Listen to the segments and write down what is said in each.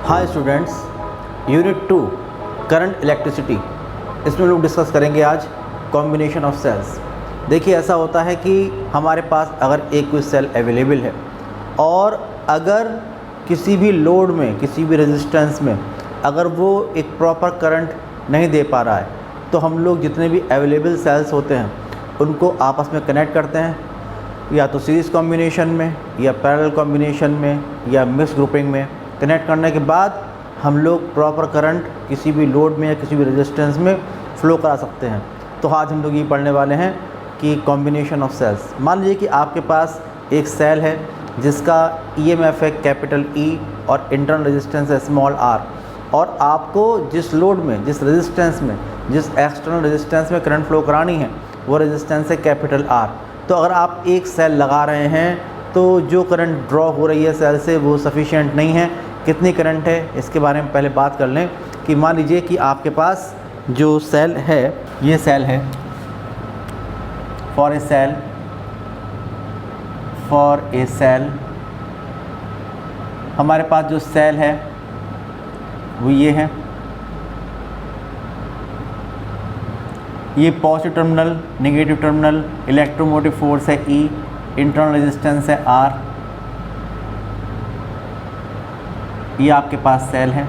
Hi students, unit 2 current electricity, इसमें लोग discuss करेंगे आज कॉम्बिनेशन ऑफ सेल्स। देखिए, ऐसा होता है कि हमारे पास अगर एक कोई सेल अवेलेबल है और अगर किसी भी लोड में, किसी भी रेजिस्टेंस में अगर वो एक प्रॉपर करंट नहीं दे पा रहा है, तो हम लोग जितने भी अवेलेबल सेल्स होते हैं उनको आपस में कनेक्ट करते हैं, या तो सीरीज़ कॉम्बिनेशन में, या पैरेलल कॉम्बिनेशन में, या मिक्स ग्रुपिंग में। कनेक्ट करने के बाद हम लोग प्रॉपर करंट किसी भी लोड में या किसी भी रेजिस्टेंस में फ़्लो करा सकते हैं। तो आज हम लोग ये पढ़ने वाले हैं कि कॉम्बिनेशन ऑफ सेल्स। मान लीजिए कि आपके पास एक सेल है जिसका ईएमएफ है कैपिटल ई और इंटरनल रेजिस्टेंस है स्मॉल आर, और आपको जिस लोड में, जिस रेजिस्टेंस में, जिस एक्सटर्नल रेजिस्टेंस में करंट फ्लो करानी है वो रेजिस्टेंस है कैपिटल आर। तो अगर आप एक सेल लगा रहे हैं तो जो करंट ड्रॉ हो रही है सेल से वो सफिशिएंट नहीं है। कितनी करंट है इसके बारे में पहले बात कर लें कि मान लीजिए कि आपके पास जो सेल है, ये सेल है, फॉर ए सेल हमारे पास जो सेल है वो ये है। ये positive terminal, negative terminal, electromotive force है ई, इंटरनल रेजिस्टेंस है आर। ये आपके पास सेल है,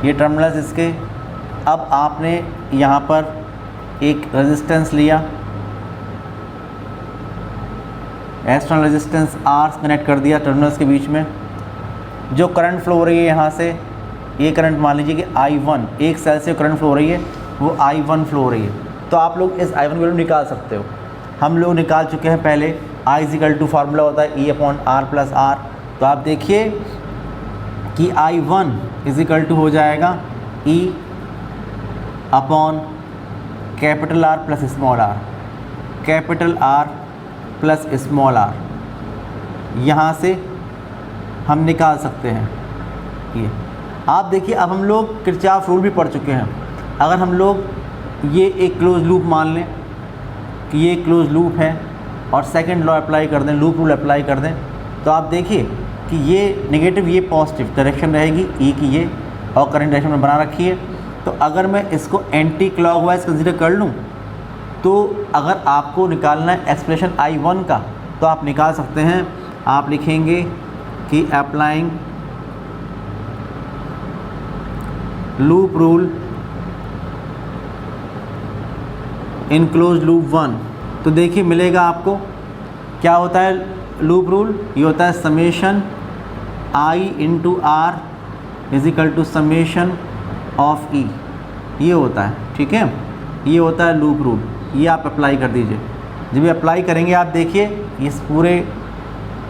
ये टर्मिनल्स इसके। अब आपने यहाँ पर एक रेजिस्टेंस लिया, एक्सटर्नल रेजिस्टेंस आर कनेक्ट कर दिया टर्मिनल्स के बीच में। जो करंट फ्लो हो रही है यहाँ से, ये करंट मान लीजिए कि I1, एक सेल से करंट फ्लो हो रही है वो I1 फ्लो हो रही है। तो आप लोग इस I1 वैल्यू निकाल सकते हो। हम लोग निकाल चुके हैं पहले। I फार्मूला होता है E/R+R। तो आप देखिए कि I1 हो जाएगा E upon capital R plus small r, capital R plus small r। यहाँ से हम निकाल सकते हैं ये। आप देखिए, अब हम लोग किरचॉफ रूल भी पढ़ चुके हैं। अगर हम लोग ये एक क्लोज लूप मान लें कि ये क्लोज लूप है और सेकंड लॉ अप्लाई कर दें, लूप रूल अप्लाई कर दें, तो आप देखिए कि ये नेगेटिव, ये पॉजिटिव डायरेक्शन रहेगी ई की ये, और करंट डायरेक्शन में बना रखी है। तो अगर मैं इसको एंटी क्लॉकवाइज कंसीडर कर लूँ, तो अगर आपको निकालना है एक्सप्रेशन I1 का, तो आप निकाल सकते हैं। आप लिखेंगे कि applying loop rule in close loop 1, तो देखिए मिलेगा आपको क्या होता है लूप रूल। ये होता है summation I into R equal to summation of E, ये होता है, ठीक है। ये होता है लूप रूल, ये आप अप्लाई कर दीजिए। जब ये अप्लाई करेंगे आप देखिए इस पूरे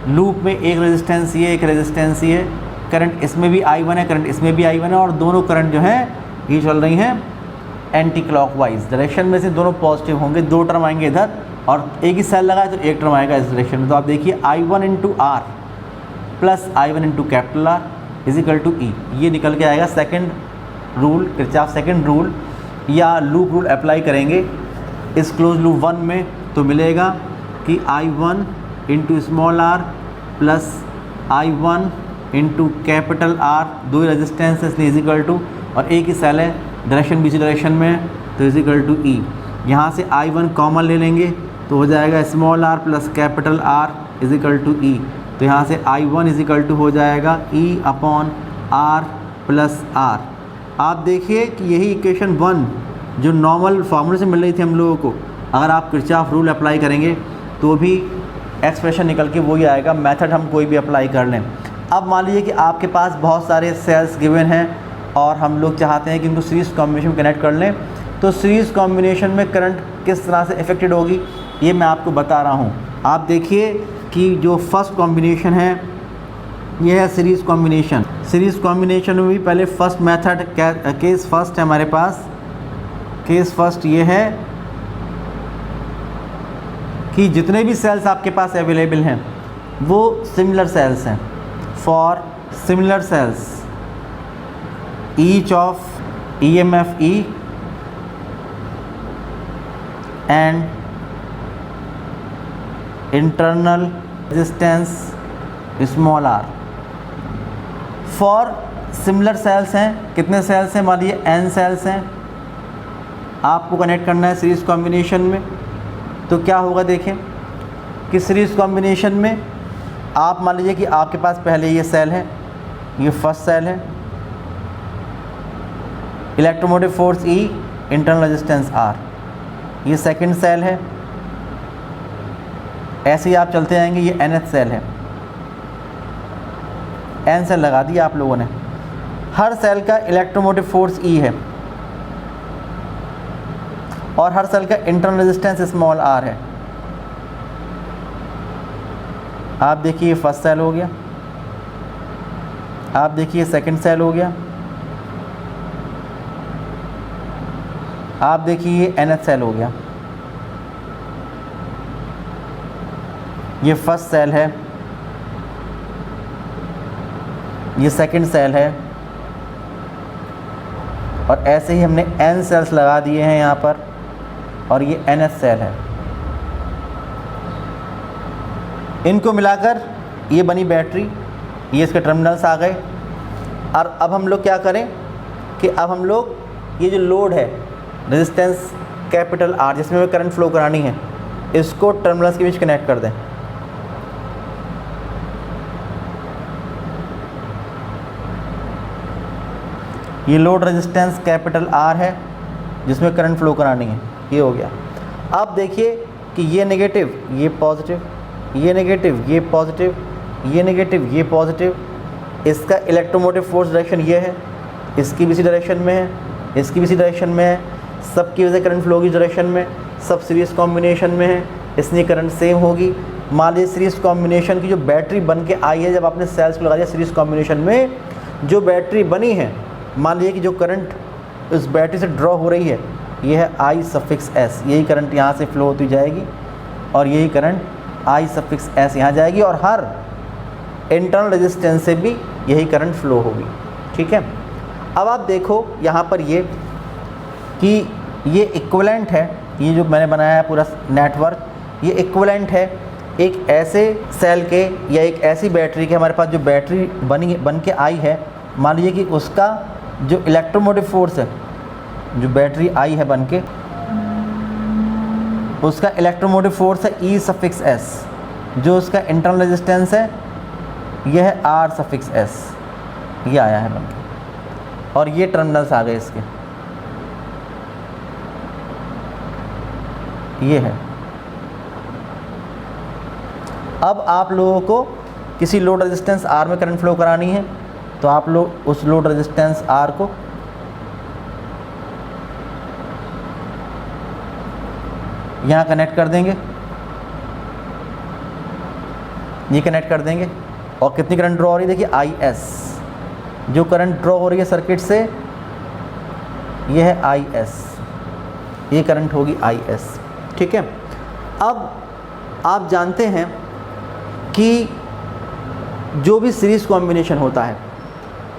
लूप में एक रेजिस्टेंस ये, एक रेजिस्टेंस ये, करंट इसमें भी I1 है, करंट इसमें भी I1 है, और दोनों करंट जो है ये चल रही हैं एंटी क्लॉकवाइज डायरेक्शन में से। दोनों पॉजिटिव होंगे, दो टर्म आएंगे इधर, और एक ही सेल लगा है तो एक टर्म आएगा इस डायरेक्शन में। तो आप देखिए I1 into R plus I1 into capital R equal to E, ये निकल के आएगा second rule, Kirchhoff second rule या लूप रूल अप्लाई करेंगे इस क्लोज लूप 1 में, तो मिलेगा कि I1 into small R plus I1 into capital R, दो रेजिस्टेंस इसलिए इजिकल टू, और एक ही सेल है, डायरेक्शन बीच डायरेक्शन में, तो इजिकल टू ई। यहाँ से I1 कॉमन ले लेंगे तो हो जाएगा small r plus capital R equal to E. तो यहाँ से I1 इजिकल टू हो जाएगा E upon R plus R। आप देखिए कि यही इक्वेशन 1 जो नॉर्मल फार्मूले से मिल रही थी हम लोगों को, अगर आप किरचॉफ रूल अप्लाई करेंगे तो भी एक्सप्रेशन निकल के वही आएगा। मेथड हम कोई भी अप्लाई कर लें। अब मान लीजिए कि आपके पास बहुत सारे सेल्स गिवन हैं और हम लोग चाहते हैं कि इनको सीरीज़ कॉम्बिनेशन में कनेक्ट कर लें, तो सीरीज़ कॉम्बिनेशन में करंट किस तरह से इफेक्टेड होगी ये मैं आपको बता रहा हूँ। आप देखिए कि जो फर्स्ट कॉम्बिनेशन है ये है सीरीज़ कॉम्बिनेशन। सीरीज़ कॉम्बिनेशन में भी पहले फर्स्ट मेथड, केस फर्स्ट है हमारे पास। केस फर्स्ट ये है कि जितने भी सेल्स आपके पास अवेलेबल हैं वो सिमिलर सेल्स हैं। For similar sales each of EMF E and internal resistance small r, for similar sales हैं, कितने सेल्स हैं, मान लीजिए n सेल्स हैं, आपको कनेक्ट करना है सीरीज़ कॉम्बिनेशन में। तो क्या होगा देखें कि सीरीज़ कॉम्बिनेशन में आप मान लीजिए कि आपके पास पहले ये सेल है, ये फर्स्ट सेल है, electromotive force E, internal resistance R, ये सेकंड सेल है। ऐसे ही आप चलते जाएंगे, ये nth सेल है, n सेल लगा दिया आप लोगों ने। हर सेल का इलेक्ट्रोमोटिव फोर्स E है और हर सेल का इंटरनल रेजिस्टेंस स्मॉल r है। आप देखिए ये फर्स्ट सेल हो गया, आप देखिए सेकंड सेल हो गया, आप देखिए ये nth सेल हो गया। ये फर्स्ट सेल है, ये सेकंड सेल है, और ऐसे ही हमने n सेल्स लगा दिए हैं यहाँ पर, और ये nth सेल है। इनको मिलाकर ये बनी बैटरी, ये इसके टर्मिनल्स आ गए। और अब हम लोग क्या करें कि अब हम लोग ये जो लोड है रेजिस्टेंस कैपिटल R जिसमें हमें करंट फ्लो करानी है, इसको टर्मिनल्स के बीच कनेक्ट कर दें। ये लोड रेजिस्टेंस कैपिटल R है जिसमें करंट फ्लो करानी है, ये हो गया। अब देखिए कि ये नेगेटिव, ये पॉजिटिव, ये नेगेटिव, ये पॉजिटिव, ये नेगेटिव, ये पॉजिटिव, इसका इलेक्ट्रोमोटिव फोर्स डायरेक्शन ये है, इसकी भी इसी डायरेक्शन में है, इसकी भी इसी डायरेक्शन में है, सबकी वजह से करंट फ्लो की डायरेक्शन में, सब सीरीज़ कॉम्बिनेशन में है, इसलिए करंट सेम होगी। मान लीजिए सीरीज़ कॉम्बिनेशन की जो बैटरी बन के आई है, जब आपने सेल्स को लगा दिया सीरीज़ कॉम्बिनेशन में, जो बैटरी बनी है, मान लीजिए कि जो करंट उस बैटरी से ड्रॉ हो रही है, ये है I सफिक्स S, यही करंट यहाँ से फ्लो होती जाएगी और यही करंट I सफिक्स S यहाँ जाएगी, और हर इंटरनल रेजिस्टेंस से भी यही करंट फ्लो होगी। ठीक है, अब आप देखो यहाँ पर ये कि ये इक्विवेलेंट है, ये जो मैंने बनाया है पूरा नेटवर्क, ये इक्विवेलेंट है एक ऐसे सेल के या एक ऐसी बैटरी के। हमारे पास जो बैटरी बन के आई है, मान लीजिए कि उसका जो इलेक्ट्रोमोटिव फोर्स है, जो बैटरी आई है बन के, उसका इलेक्ट्रोमोटिव फोर्स है E सफिक्स S, जो उसका इंटरनल रेजिस्टेंस है यह है R सफिक्स S, ये आया है बन के, और ये टर्मिनल्स आ गए इसके, ये है। अब आप लोगों को किसी लोड रेजिस्टेंस R में करंट फ्लो करानी है, तो आप लोग उस लोड रेजिस्टेंस R को यहाँ कनेक्ट कर देंगे, ये कनेक्ट कर देंगे, और कितनी करंट ड्रॉ हो रही है देखिए IS, जो करंट ड्रॉ हो रही है सर्किट से, ये है IS, ये करंट होगी IS। ठीक है, अब आप जानते हैं कि जो भी सीरीज़ कॉम्बिनेशन होता है,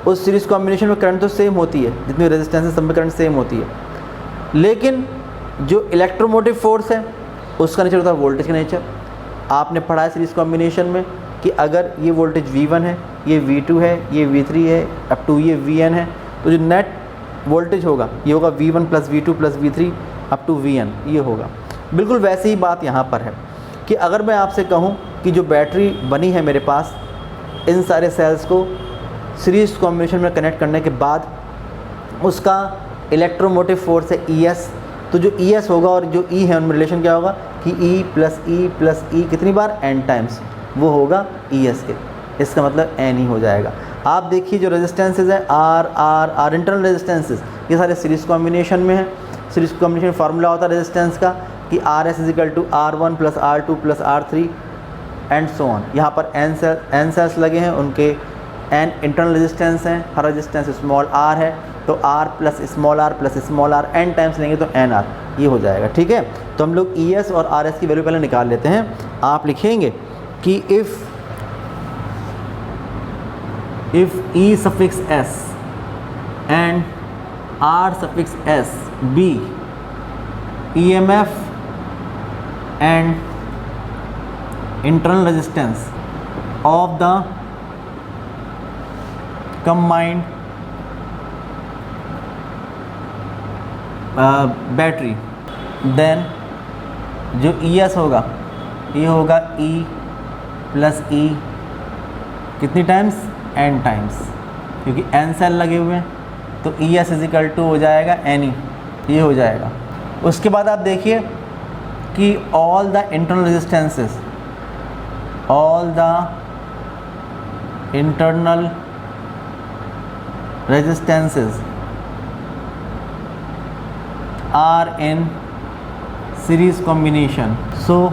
उस सीरीज़ कॉम्बिनेशन में करंट तो सेम होती है, जितनी रेजिस्टेंस है सब में करंट सेम होती है, लेकिन जो इलेक्ट्रोमोटिव फोर्स है उसका नेचर होता है वोल्टेज का नेचर। आपने पढ़ा है सीरीज़ कॉम्बिनेशन में कि अगर ये वोल्टेज V1 है, ये V2 है, ये V3 है, अप टू ये Vn है, तो जो नेट वोल्टेज होगा ये होगा V1 plus V2 plus V3 up to Vn, ये होगा। बिल्कुल वैसे ही बात यहाँ पर है कि अगर मैं आपसे कहूँ कि जो बैटरी बनी है मेरे पास, इन सारे सेल्स को सीरीज़ कॉम्बिनेशन में कनेक्ट करने के बाद उसका इलेक्ट्रोमोटिव फोर्स है ES, तो जो ES होगा और जो E है उनमें रिलेशन क्या होगा कि E प्लस E कितनी बार n टाइम्स, वो होगा ES के, इसका मतलब n ही हो जाएगा। आप देखिए जो रेजिस्टेंसेज है R इंटरनल रेजिस्टेंसेज, ये सारे सीरीज़ कॉम्बिनेशन में है। सीरीज़ कॉम्बिनेशन फार्मूला होता है रेजिस्टेंस का कि RS is equal to R1 plus R2 plus R3 and so on. यहाँ पर n सेल्स लगे हैं, उनके n इंटरनल रेजिस्टेंस हैं, हर रेजिस्टेंस स्मॉल r है, तो r plus small r n times लेंगे तो nr, ये हो जाएगा। ठीक है, तो हम लोग ES और RS की वैल्यू पहले निकाल लेते हैं। आप लिखेंगे कि if E suffix S and R suffix S be EMF and internal resistance of the combined battery, then जो ES होगा ये होगा E प्लस E कितनी टाइम्स, N टाइम्स, क्योंकि N सेल लगे हुए हैं, तो ES इजिकल टू हो जाएगा NE, ये हो जाएगा। उसके बाद आप देखिए कि all the internal resistances, all the internal resistances are in series combination. So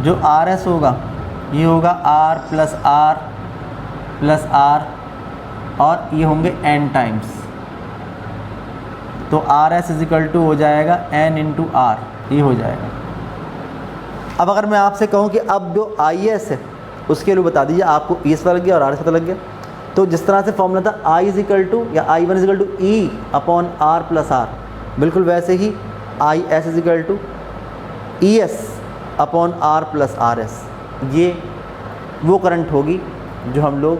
जो RS होगा ये होगा R प्लस R और ये होंगे N टाइम्स, तो RS इजिकल टू हो जाएगा N इंटू R, ये हो जाएगा। अब अगर मैं आपसे कहूँ कि अब जो IS है उसके लिए बता दीजिए, आपको ES पता लग गया और RS पता लग गया, तो जिस तरह से फॉर्मूला था I इजिकल टू या I1 equal to E upon R plus R, बिल्कुल वैसे ही IS equal to ES upon R plus RS, ये वो करंट होगी जो हम लोग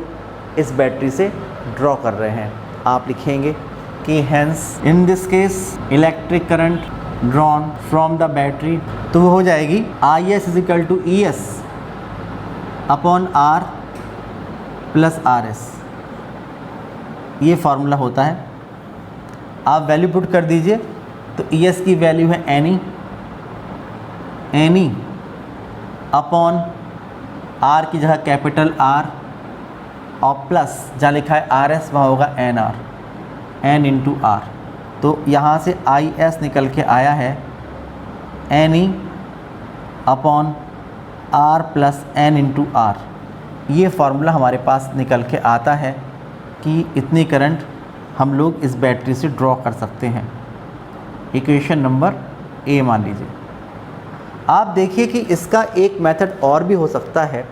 इस बैटरी से ड्रॉ कर रहे हैं। आप लिखेंगे कि hence in this case electric current drawn from the battery, तो वो हो जाएगी IS equal to ES upon R plus RS, ये फार्मूला होता है। आप वैल्यू पुट कर दीजिए, तो ES की वैल्यू है NE अपॉन R की जगह कैपिटल R और प्लस जहाँ लिखा है RS वहाँ होगा NR, N इंटू R, तो यहाँ से IS निकल के आया है NE upon R plus N into R। ये फार्मूला हमारे पास निकल के आता है कि इतनी करंट हम लोग इस बैटरी से ड्रॉ कर सकते हैं। इक्वेशन नंबर A मान लीजिए। आप देखिए कि इसका एक मेथड और भी हो सकता है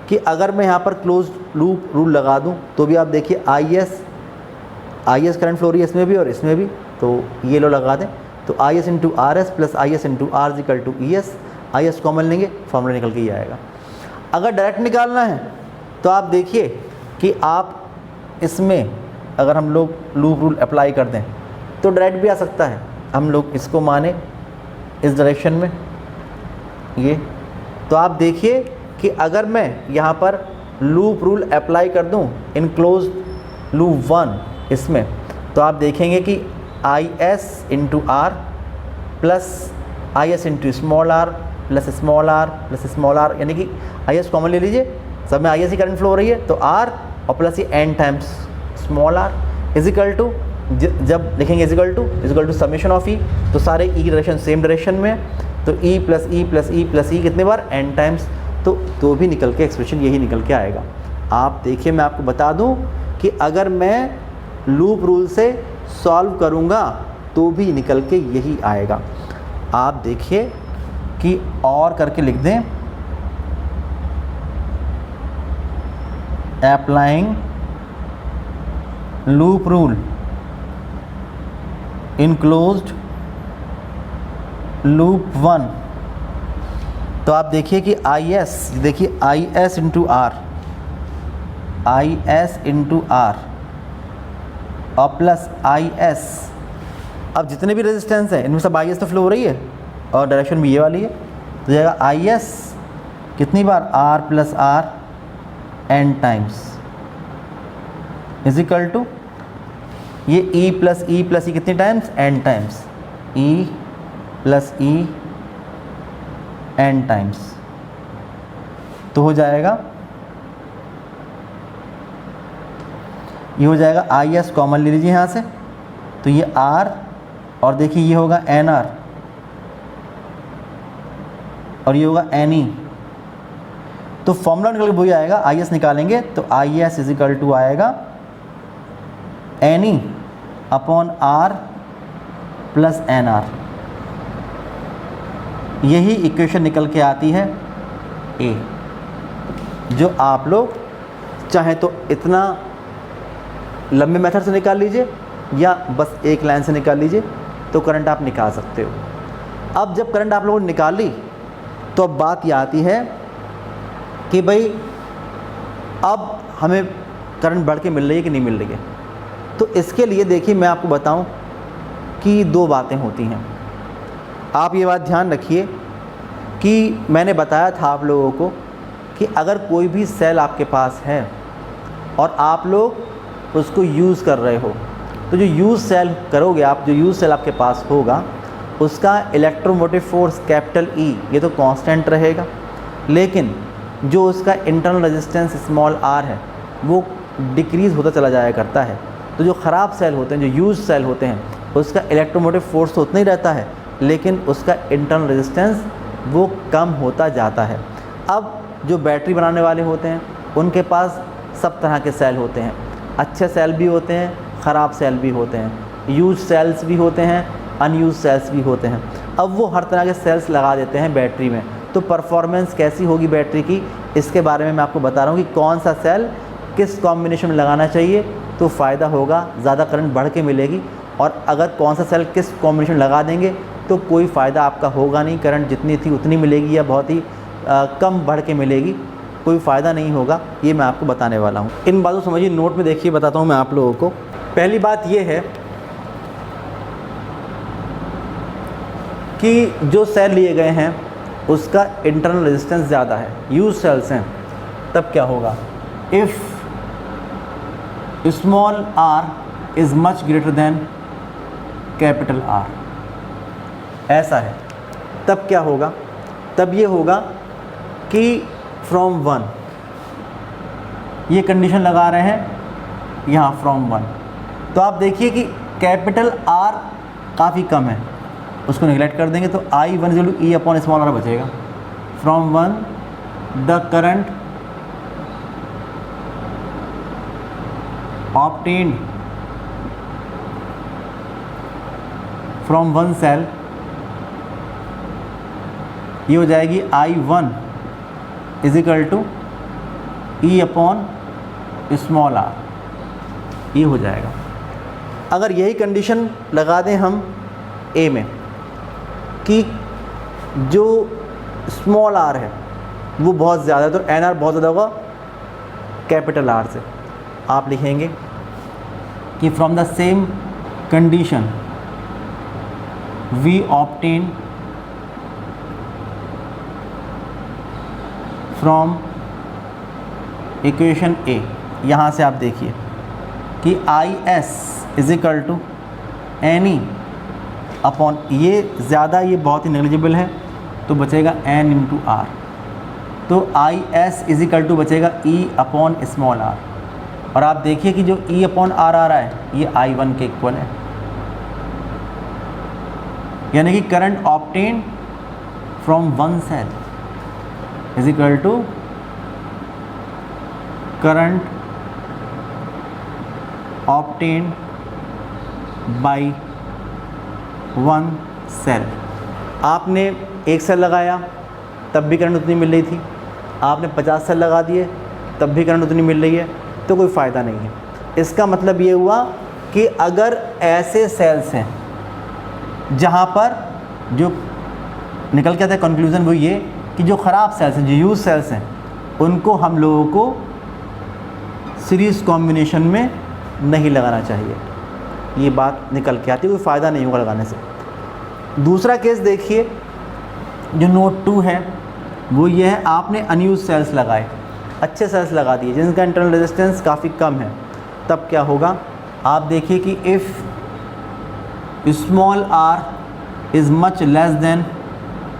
कि अगर मैं यहाँ पर क्लोज लूप रूल लगा दूँ तो भी आप देखिए IS करंट फ्लो रही है इसमें भी और इसमें भी, तो ये लो लगा दें, तो IS into RS plus IS into R equal to ES, IS common लेंगे फॉर्मूला निकल के ही आएगा। अगर डायरेक्ट निकालना है तो आप देखिए कि आप इसमें अगर हम लोग लूप रूल अप्लाई कर दें तो डायरेक्ट भी आ सकता है। हम लोग इसको माने इस डायरेक्शन में ये, तो आप देखिए कि अगर मैं यहाँ पर लूप रूल अप्लाई कर दूँ इन क्लोज लूप 1 इसमें, तो आप देखेंगे कि IS into R plus IS into small r plus small r, यानी कि IS कॉमन ले लीजिए, सब में IS ही करंट फ्लो हो रही है, तो R और प्लस ये N times small r equal to, जब लिखेंगे equal to summation of E, तो सारे E की डायरेक्शन सेम डायरेक्शन में है, तो E plus E plus E plus E कितने बार N टाइम्स, तो भी निकल के एक्सप्रेशन यही निकल के आएगा। आप देखिए मैं आपको बता दूं कि अगर मैं लूप रूल से सॉल्व करूंगा तो भी निकल के यही आएगा। आप देखिए कि और करके लिख दें, अप्लाइंग लूप रूल इन क्लोज्ड लूप 1, तो आप देखिए कि IS इंटू R और प्लस IS, अब जितने भी रेजिस्टेंस हैं इनमें सब IS तो फ्लो हो रही है और डायरेक्शन भी ये वाली है, तो जाएगा IS कितनी बार R plus R N times equal to ये E प्लस E कितनी times N times, E plus E N times, तो हो जाएगा ये हो जाएगा IS कॉमन ले लीजिए यहाँ से, तो ये R और देखिए ये होगा NR और ये होगा NE, तो फॉर्मूला निकल के वही आएगा। IS निकालेंगे तो IS इजिकल टू आएगा NE upon R plus NR, यही इक्वेशन निकल के आती है A, जो आप लोग चाहे तो इतना लंबे मेथड से निकाल लीजिए या बस एक लाइन से निकाल लीजिए, तो करंट आप निकाल सकते हो। अब जब करंट आप लोगों ने निकाल ली तो अब बात ये आती है कि भाई अब हमें करंट बढ़ के मिल रही है कि नहीं मिल रही है। तो इसके लिए देखिए मैं आपको बताऊं कि दो बातें होती हैं। आप ये बात ध्यान रखिए कि मैंने बताया था आप लोगों को कि अगर कोई भी सेल आपके पास है और आप लोग उसको यूज़ कर रहे हो, तो जो यूज़ सेल करोगे आप, जो यूज़ सेल आपके पास होगा उसका इलेक्ट्रोमोटिव फोर्स कैपिटल E ये तो कांस्टेंट रहेगा, लेकिन जो उसका इंटरनल रेजिस्टेंस स्मॉल r है वो डिक्रीज़ होता चला जाया करता है। तो जो ख़राब सेल होते हैं, जो यूज़ सेल होते हैं, उसका इलेक्ट्रोमोटिव फोर्स तो उतना ही रहता है, लेकिन उसका इंटरनल रेजिस्टेंस वो कम होता जाता है। अब जो बैटरी बनाने वाले होते हैं उनके पास सब तरह के सेल होते हैं, अच्छे सेल भी होते हैं, ख़राब सेल भी होते हैं, यूज सेल्स भी होते हैं, अनयूज सेल्स भी होते हैं। अब वो हर तरह के सेल्स लगा देते हैं बैटरी में, तो परफॉर्मेंस कैसी होगी बैटरी की, इसके बारे में मैं आपको बता रहा हूँ कि कौन सा सेल किस कॉम्बिनेशन में लगाना चाहिए तो फ़ायदा होगा, ज़्यादा करंट बढ़ के मिलेगी, और अगर कौन सा सेल किस कॉम्बिनेशन लगा देंगे तो कोई फ़ायदा आपका होगा नहीं, करंट जितनी थी उतनी मिलेगी या बहुत ही कम बढ़ के मिलेगी, कोई फ़ायदा नहीं होगा। ये मैं आपको बताने वाला हूँ। इन बातों समझिए, नोट में देखिए, बताता हूँ मैं आप लोगों को। पहली बात ये है कि जो सेल लिए गए हैं उसका इंटरनल रेजिस्टेंस ज़्यादा है, यूज सेल्स हैं, तब क्या होगा, if small r is much greater than capital R, ऐसा है, तब क्या होगा, तब ये होगा कि फ्रॉम 1, ये कंडीशन लगा रहे हैं यहाँ फ्रॉम 1, तो आप देखिए कि कैपिटल R काफ़ी कम है, उसको निगलेक्ट कर देंगे तो I1 E upon small r बचेगा। From 1 the current obtained from one cell, ये हो जाएगी I1 is equal to E upon small r, ये हो जाएगा। अगर यही कंडीशन लगा दें हम A में कि जो स्मॉल r है वो बहुत ज़्यादा है, तो NR बहुत ज़्यादा होगा कैपिटल R से, आप लिखेंगे कि from the same condition we obtain from equation A, यहाँ से आप देखिए कि IS is equal to NE upon, ये ज़्यादा, ये बहुत ही नेग्लिजिबल है तो बचेगा N इंटू R, तो IS इज इक्वल टू बचेगा E अपॉन स्मॉल r, और आप देखिए कि जो E अपॉन R आ रहा है ये I1 के इक्वल है, यानी कि current obtained from one cell is equal to current obtained by one cell. आपने एक सेल लगाया तब भी करंट उतनी मिल रही थी, आपने 50 सेल लगा दिए तब भी करंट उतनी मिल रही है, तो कोई फ़ायदा नहीं है। इसका मतलब ये हुआ कि अगर ऐसे सेल्स हैं जहाँ पर जो निकल के आता है कंक्लूज़न वो ये कि जो ख़राब सेल्स हैं, जो यूज सेल्स हैं, उनको हम लोगों को सीरीज़ कॉम्बिनेशन में नहीं लगाना चाहिए, ये बात निकल के आती है, कोई फ़ायदा नहीं होगा लगाने से। दूसरा केस देखिए, जो नोट 2 है वो ये है, आपने अनयूज सेल्स लगाए, अच्छे सेल्स लगा दिए जिनका इंटरनल रेजिस्टेंस काफ़ी कम है, तब क्या होगा, आप देखिए कि if small r is much less than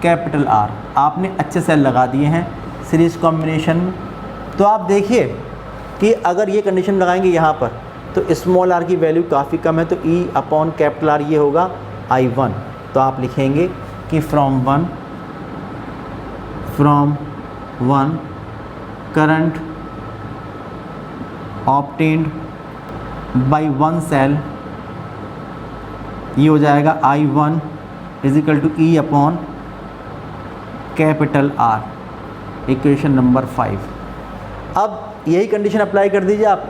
capital R, आपने अच्छे सेल लगा दिए हैं सीरीज़ कॉम्बिनेशन में, तो आप देखिए कि अगर ये कंडीशन लगाएंगे यहाँ पर तो स्मॉल r की वैल्यू काफ़ी कम है, तो E अपॉन कैपिटल R ये होगा I1, तो आप लिखेंगे कि from one current obtained by one cell, ये हो जाएगा I1 is equal to E upon capital R, equation number 5। अब यही कंडीशन अप्लाई कर दीजिए आप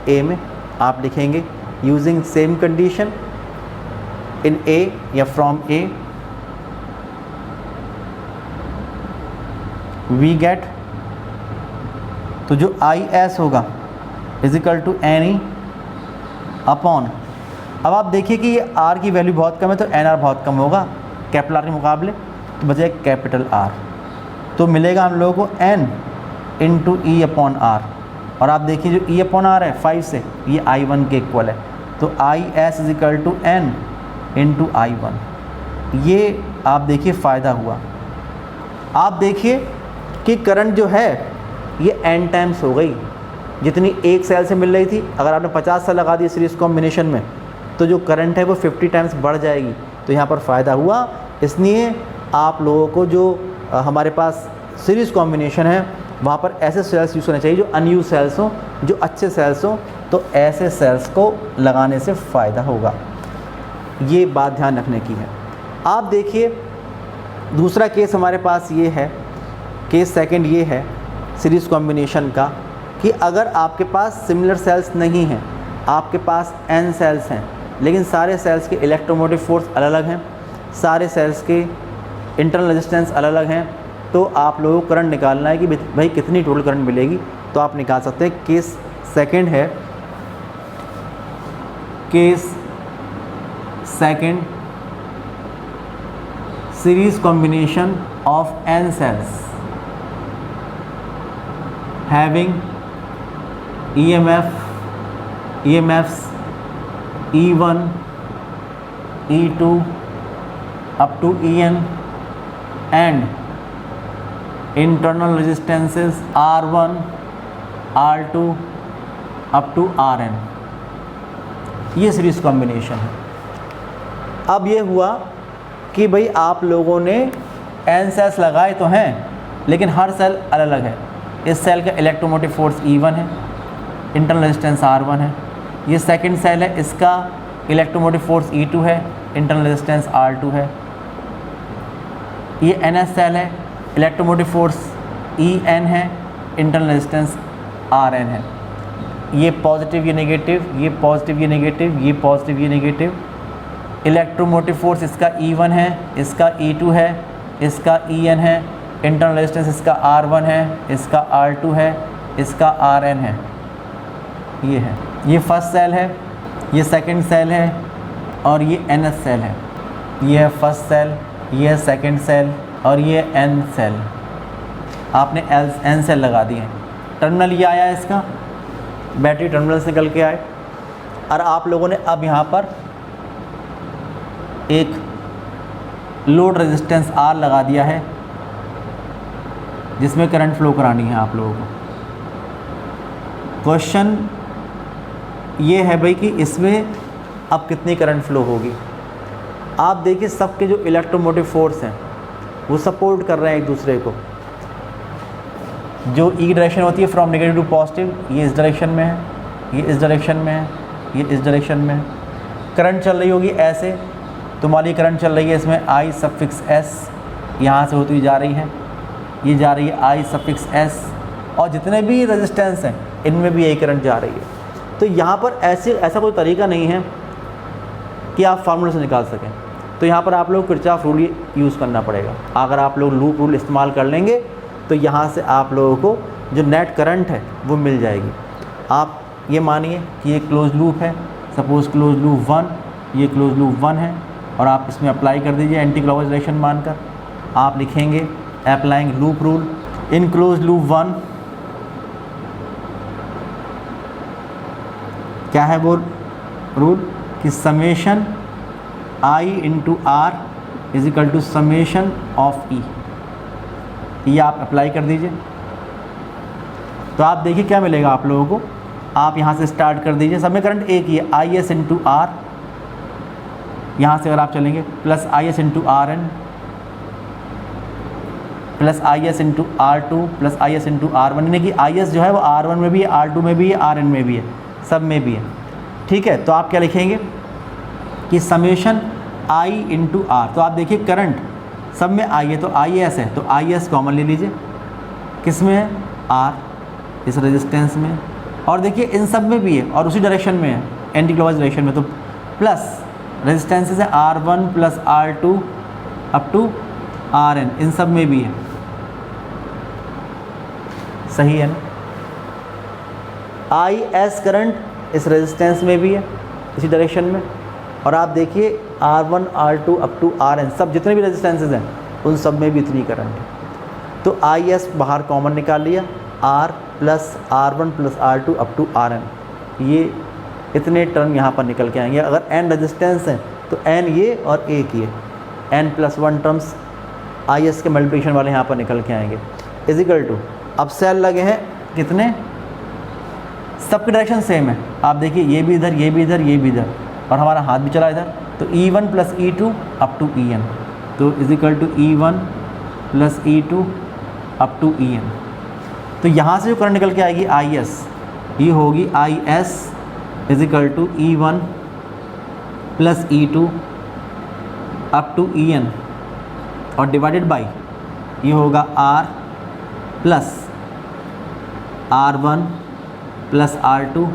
A में, आप लिखेंगे using same condition in A या फ्रॉम A वी गेट, तो जो IS होगा is equal to N E upon, अब आप देखिए कि ये आर की वैल्यू बहुत कम है तो एन आर बहुत कम होगा कैपिटल आर के मुकाबले, तो बचेगा कैपिटल आर। तो मिलेगा हम लोगों को N into E upon R, और आप देखिए जो ई अपॉन आर है 5 से, ये I1 के इक्वल है, तो I S is equal to N into I1। ये आप देखिए फ़ायदा हुआ। आप देखिए कि करंट जो है ये एन टाइम्स हो गई, जितनी एक सेल से मिल रही थी, अगर आपने 50 सेल लगा दी सीरीज़ कॉम्बिनेशन में तो जो करंट है वो 50 टाइम्स बढ़ जाएगी। तो यहाँ पर फ़ायदा हुआ। इसलिए आप लोगों को जो हमारे पास सीरीज़ कॉम्बिनेशन है वहाँ पर ऐसे सेल्स यूज़ करने चाहिए जो अनयूज सेल्स हों, जो अच्छे सेल्स हों, तो ऐसे सेल्स को लगाने से फ़ायदा होगा। ये बात ध्यान रखने की है। आप देखिए दूसरा केस हमारे पास ये है, केस सेकंड ये है सीरीज़ कॉम्बिनेशन का, कि अगर आपके पास सिमिलर सेल्स नहीं हैं, आपके पास n सेल्स हैं, लेकिन सारे सेल्स के इलेक्ट्रोमोटिव फोर्स अलग अलग हैं, सारे सेल्स के इंटरनल रेजिस्टेंस अलग अलग हैं, तो आप लोगों को करंट निकालना है कि भाई कितनी टोटल करंट मिलेगी। तो आप निकाल सकते हैं। केस सेकंड है, case second series combination of n cells having EMFs E1 E2 up to En and internal resistances R1 R2 up to Rn। ये सीरीज कॉम्बिनेशन है। अब ये हुआ कि भाई आप लोगों ने n सेल्स लगाए तो हैं, लेकिन हर सेल अलग अलग है। इस सेल का इलेक्ट्रोमोटिव फोर्स E1 है, इंटरनल रेजिस्टेंस R1 है। ये सेकंड सेल है, इसका इलेक्ट्रोमोटिव फोर्स E2 है, इंटरनल रेजिस्टेंस R2 है। ये NS सेल है, इलेक्ट्रोमोटिव फोर्स EN है, इंटरनल रेजिस्टेंस RN है। ये पॉजिटिव, ये नेगेटिव, ये पॉजिटिव, ये नेगेटिव, ये पॉजिटिव, ये नेगेटिव। इलेक्ट्रोमोटिव फोर्स इसका E1 है, इसका E2 है, इसका EN है, इंटरनल रेजिस्टेंस इसका R1 है, इसका R2 है, इसका RN है। ये है, ये फर्स्ट सेल है, ये सेकंड सेल है, और ये NS सेल है। ये है फर्स्ट सेल, ये है सेकंड सेल, और ये N सेल। आपने N सेल लगा दिए। टर्मिनल ये आया इसका, बैटरी टर्मिनल से निकल के आए, और आप लोगों ने अब यहाँ पर एक लोड रेजिस्टेंस R लगा दिया है, जिसमें करंट फ्लो करानी है आप लोगों को। क्वेश्चन ये है भाई कि इसमें अब कितनी करंट फ्लो होगी। आप देखिए सबके जो इलेक्ट्रोमोटिव फोर्स हैं वो सपोर्ट कर रहे हैं एक दूसरे को। जो ई डायरेक्शन होती है फ्रॉम नेगेटिव टू पॉजिटिव, ये इस डायरेक्शन में है, ये इस डायरेक्शन में है, ये इस डायरेक्शन में है। करंट चल रही होगी ऐसे, तो मान करंट चल रही है इसमें I सफिक्स S यहाँ से होती हुई जा रही है, ये जा रही है I सफिक्स S, और जितने भी रेजिस्टेंस हैं इनमें भी यही करंट जा रही है। तो यहाँ पर ऐसा कोई तरीका नहीं है कि आप फार्मूले से निकाल सकें। तो यहाँ पर आप लोग किरचॉफ रूल यूज़ करना पड़ेगा। अगर आप लोग लूप रूल इस्तेमाल कर लेंगे तो यहाँ से आप लोगों को जो नेट करंट है वो मिल जाएगी। आप ये मानिए कि ये क्लोज लूप है, सपोज़ क्लोज लूप 1, ये क्लोज लूप 1 है, और आप इसमें अप्लाई कर दीजिए एंटी क्लॉकवाइज डायरेक्शन मानकर। आप लिखेंगे applying loop rule in close loop 1। क्या है वो रूल कि summation I into R is equal to summation of E। ये आप अप्लाई कर दीजिए, तो आप देखिए क्या मिलेगा आप लोगों को। आप यहाँ से स्टार्ट कर दीजिए, सब में करंट एक ही है, IS इंटू R। यहाँ से अगर आप चलेंगे plus IS into RN plus IS into R2 plus IS into R1, यानी कि IS जो है वो R1 में भी है, R2 में भी है, RN में भी है, सब में भी है। ठीक है, तो आप क्या लिखेंगे कि समेशन I इंटू R। तो आप देखिए करंट सब में I है, तो IS है, तो IS कॉमन ले लीजिए। किस में है? R, इस रेजिस्टेंस में। और देखिए इन सब में भी है और उसी डायरेक्शन में है, एंटी क्लॉकवाइज डायरेक्शन में। तो प्लस रेजिस्टेंसेस है R1 plus R2 up to RN, इन सब में भी है। सही है ना? आई एस करंट इस रेजिस्टेंस में भी है, इसी डायरेक्शन में। और आप देखिए R1 R2 up to Rn सब जितने भी रेजिस्टेंसेज हैं उन सब में भी इतनी करंट है। तो आई एस बाहर कॉमन निकाल लिया, R plus R1 plus R2 up to Rn, ये इतने टर्म यहाँ पर निकल के आएंगे। अगर n रेजिस्टेंस हैं तो n ये और एक ये n plus 1 terms I S के मल्टीप्लिकेशन वाले यहाँ पर निकल के आएंगे। इजिकल टू अब सेल लगे हैं कितने, सबकी डायरेक्शन सेम है। आप देखिए ये भी इधर, ये भी इधर, ये भी इधर, और हमारा हाथ भी चला इधर। तो E1 plus E2 up to En, तो equal to E1 plus E2 up to En। तो यहाँ से जो करंट निकल के आएगी IS, ये होगी IS equal to E1 plus E2 up to En, और डिवाइडेड बाई ये होगा R plus R1 plus R2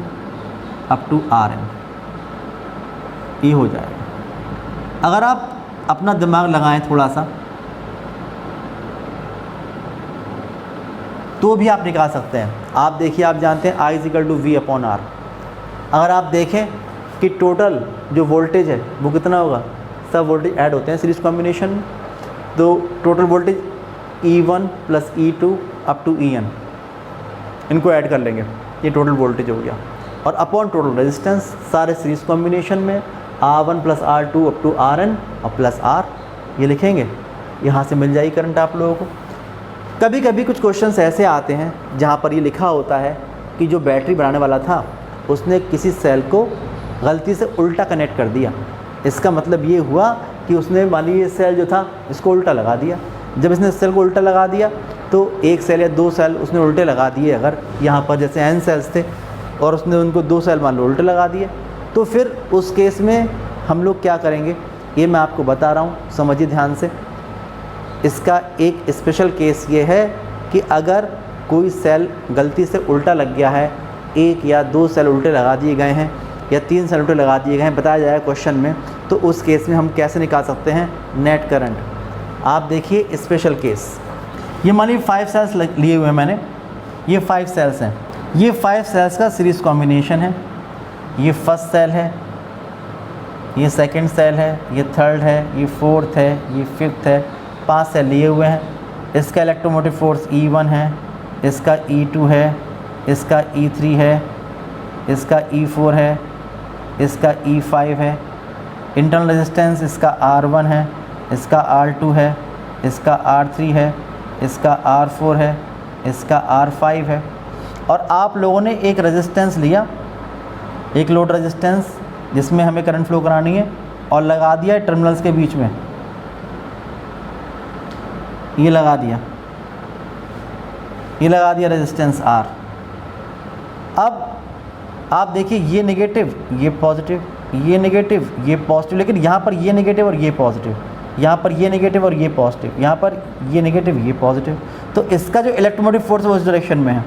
up to Rn, ये हो जाएगा। अगर आप अपना दिमाग लगाएं थोड़ा सा तो भी आप निकाल सकते हैं। आप देखिए, आप जानते हैं I equal to V upon R। अगर आप देखें कि टोटल जो वोल्टेज है वो कितना होगा, सब वोल्टेज ऐड होते हैं सीरीज कॉम्बिनेशन में, तो total voltage E1 plus E2 up to En, इनको ऐड कर लेंगे, ये टोटल वोल्टेज हो गया। और अपॉन टोटल रेजिस्टेंस सारे सीरीज कॉम्बिनेशन में R1 plus R2 up to Rn और प्लस R, ये लिखेंगे, यहाँ से मिल जाएगी करंट आप लोगों को। कभी कभी कुछ क्वेश्चंस ऐसे आते हैं जहाँ पर ये लिखा होता है कि जो बैटरी बनाने वाला था उसने किसी सेल को गलती से उल्टा कनेक्ट कर दिया। इसका मतलब ये हुआ कि उसने मान लीजिए सेल जो था इसको उल्टा लगा दिया। जब इसने सेल को उल्टा लगा दिया तो एक सेल या दो सेल उसने उल्टे लगा दिए, अगर यहाँ पर जैसे n सेल्स थे और उसने उनको दो सेल मान लो उल्टे लगा दिए, तो फिर उस केस में हम लोग क्या करेंगे ये मैं आपको बता रहा हूँ, समझिए ध्यान से। इसका एक स्पेशल केस ये है कि अगर कोई सेल गलती से उल्टा लग गया है, एक या दो सेल उल्टे लगा दिए गए हैं या तीन सेल उल्टे लगा दिए गए हैं, बताया जाएगा क्वेश्चन में, तो उस केस में हम कैसे निकाल सकते हैं नेट करंट। आप देखिए स्पेशल केस, ये मान लीजिए 5 सेल्स लिए हुए हैं मैंने, ये 5 सेल्स हैं, ये 5 सेल्स का सीरीज कॉम्बिनेशन है। ये फर्स्ट सेल है, ये सेकंड सेल है, ये थर्ड है, ये फोर्थ है, ये फिफ्थ है, 5 सेल लिए हुए हैं। इसका इलेक्ट्रोमोटिव फोर्स E1 है, इसका E2 है, इसका E3 है, इसका E4 है, इसका E5 है। इंटरनल रेजिस्टेंस इसका R1 है, इसका R2 है, इसका R3 है, इसका R4 है, इसका R5 है। और आप लोगों ने एक रेजिस्टेंस लिया, एक लोड रेजिस्टेंस जिसमें हमें करंट फ्लो करानी है, और लगा दिया टर्मिनल्स के बीच में, ये लगा दिया, ये लगा दिया रेजिस्टेंस R। अब आप देखिए ये नेगेटिव, ये पॉजिटिव, ये नेगेटिव, ये पॉजिटिव, लेकिन यहाँ पर ये नेगेटिव और ये पॉजिटिव, यहाँ पर ये नेगेटिव और ये पॉजिटिव, यहाँ पर ये नेगेटिव ये पॉजिटिव। तो इसका जो इलेक्ट्रोमोटिव फोर्स है वो इस डायरेक्शन में है,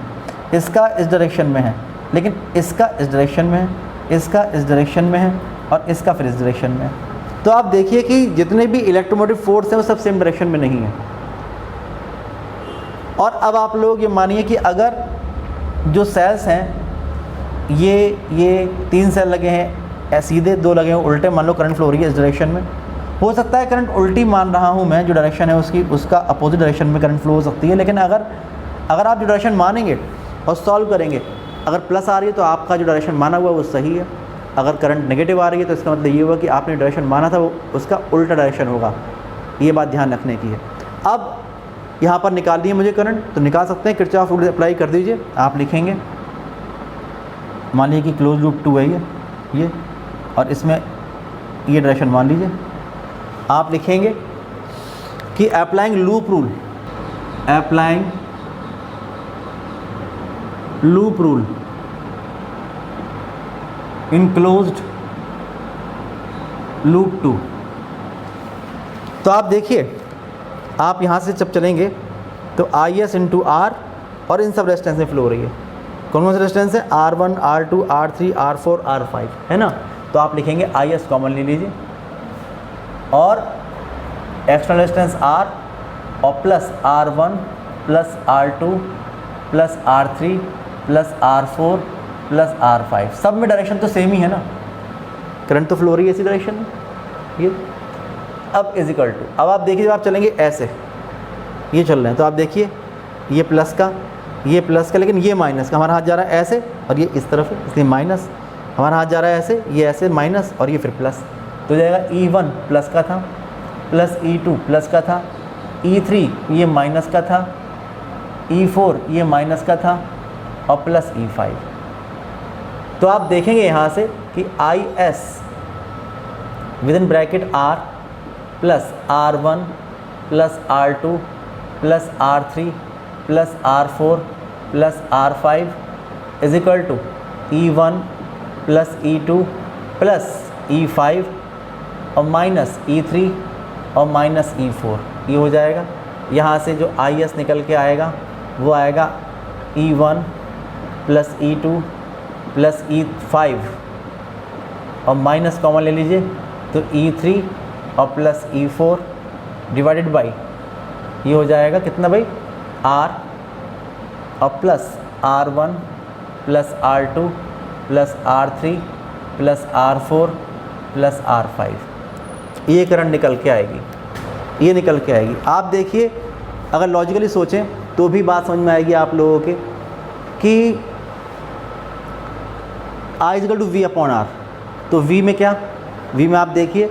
इसका इस डायरेक्शन में है, लेकिन इसका इस डायरेक्शन में है, इसका इस डायरेक्शन में है, और इसका फिर इस डायरेक्शन में है। तो आप देखिए कि जितने भी इलेक्ट्रोमोटिव फोर्स हैं वो सब सेम डायरेक्शन में नहीं है। और अब आप लोग ये मानिए कि अगर जो सेल्स हैं ये 3 सेल लगे हैं सीधे, 2 लगे हैं उल्टे, मान लो करंट फ्लो हो रही है इस डायरेक्शन में, हो सकता है करंट उल्टी मान रहा हूँ मैं, जो डायरेक्शन है उसकी उसका अपोजिट डायरेक्शन में करंट फ्लो हो सकती है। लेकिन अगर आप जो डायरेक्शन मानेंगे और सॉल्व करेंगे, अगर प्लस आ रही है तो आपका जो डायरेक्शन माना हुआ वो सही है, अगर करंट नेगेटिव आ रही है तो इसका मतलब ये हुआ कि आपने डायरेक्शन माना था वो उसका उल्टा डायरेक्शन होगा। ये बात ध्यान रखने की है। अब यहाँ पर निकाल दिए मुझे करंट, तो निकाल सकते हैं, किरचॉफ रूल अप्लाई कर दीजिए। आप लिखेंगे, मान लीजिए कि क्लोज लूप 2 है ये, और इसमें ये डायरेक्शन मान लीजिए। आप लिखेंगे कि applying loop rule, applying loop rule इन क्लोज्ड लूप 2। तो आप देखिए, आप यहाँ से जब चलेंगे तो IS इंटू R, और इन सब रेजिस्टेंस में फ्लो हो रही है। कौन कौन से रेजिस्टेंस है? R1, R2, R3, R4, R5, है ना। तो आप लिखेंगे IS कॉमन ले लीजिए, और एक्सटर्नल रेजिस्टेंस R, और plus R1 plus R2 plus R3 plus R4 plus R5। सब में डायरेक्शन तो सेम ही है ना, करंट तो फ्लो हो रही है इसी डायरेक्शन में ये। अब इज इक्वल टू, अब आप देखिए जब आप चलेंगे ऐसे, ये चल रहे हैं तो आप देखिए ये प्लस का, ये प्लस का, लेकिन ये माइनस का, हमारा हाथ जा रहा है ऐसे और ये इस तरफ है इसलिए माइनस, हमारा हाथ जा रहा है ऐसे, ये ऐसे माइनस और ये फिर प्लस, तो जाएगा E1 प्लस का था, प्लस E2 प्लस का था, E3 ये माइनस का था, E4 ये माइनस का था और प्लस E5। तो आप देखेंगे यहाँ से कि IS with in bracket R plus R1 plus R2 plus R3 plus R4 plus R5 is equal to E1 plus E2 plus E5 और माइनस E3 और माइनस E4, ये हो जाएगा। यहाँ से जो IS निकल के आएगा वो आएगा E1 plus E2 plus E5 और माइनस कॉमन ले लीजिए तो E3 और प्लस E4 डिवाइडेड बाई, ये हो जाएगा कितना भाई, R और plus R1 plus R2 plus R3 plus R4 plus R5, ये करंट निकल के आएगी, ये निकल के आएगी। आप देखिए अगर लॉजिकली सोचें तो भी बात समझ में आएगी आप लोगों के कि I is equal to V upon R। तो V में क्या, V में आप देखिए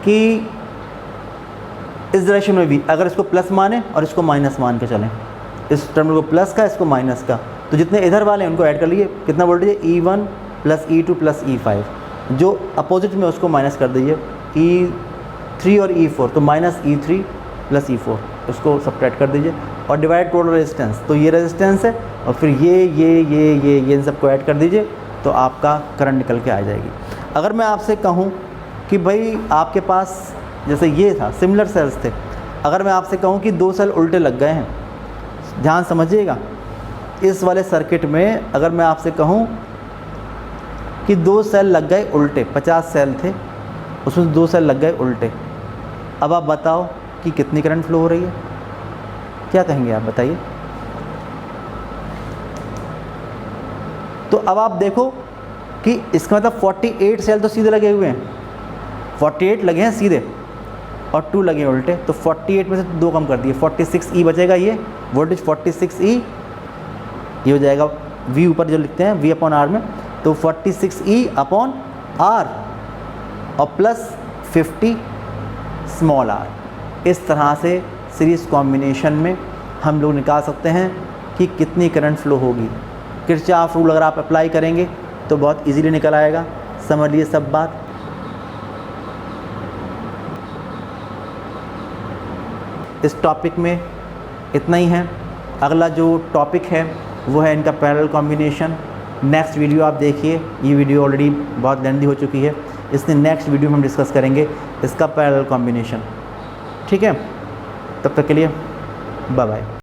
कि इस डायरेक्शन में भी अगर इसको प्लस माने और इसको माइनस मान के चलें, इस टर्मिनल को प्लस का, इसको माइनस का, तो जितने इधर वाले हैं उनको ऐड कर लीजिए, कितना वोल्टेज है, E1 plus E2 plus E5, जो अपोजिट में उसको माइनस कर दीजिए, E3 और E4, तो माइनस E3 प्लस E4 उसको सब्ट्रैक्ट कर दीजिए और डिवाइड टोटल रेजिस्टेंस, तो ये रेजिस्टेंस है और फिर ये इन सबको ऐड कर दीजिए तो आपका करंट निकल के आ जाएगी। अगर मैं आपसे कहूँ कि भाई आपके पास जैसे ये था, सिमिलर सेल्स थे, अगर मैं आपसे कहूँ कि 2 सेल उल्टे लग गए हैं, ध्यान समझिएगा, इस वाले सर्किट में अगर मैं आपसे कहूँ कि 2 सेल लग गए उल्टे, 50 सेल थे उसमें 2 सेल लग गए उल्टे, अब आप बताओ कि कितनी करंट फ्लो हो रही है, क्या कहेंगे आप बताइए। तो अब आप देखो कि इसका मतलब 48 सेल तो सीधे लगे हुए हैं, 48 लगे हैं सीधे और 2 लगे हैं उल्टे, तो 48 में से 2 कम कर दिए, 46E बचेगा, ये वोल्टेज 46E, ये हो जाएगा V ऊपर जो लिखते हैं V अपॉन R में, तो 46E अपॉन R और प्लस 50 स्मॉल r। इस तरह से सीरीज़ कॉम्बिनेशन में हम लोग निकाल सकते हैं कि कितनी करंट फ्लो होगी। किरचॉफ रूल अगर आप अप्लाई करेंगे तो बहुत इजीली निकल आएगा। समझ लिए सब बात। इस टॉपिक में इतना ही है। अगला जो टॉपिक है वो है इनका पैरेलल कॉम्बिनेशन। नेक्स्ट वीडियो आप देखिए, ये वीडियो ऑलरेडी बहुत लेंथी हो चुकी है, इसलिए नेक्स्ट वीडियो में हम डिस्कस करेंगे इसका पैरेलल कॉम्बिनेशन। ठीक है, तब तक के लिए बाय बाय।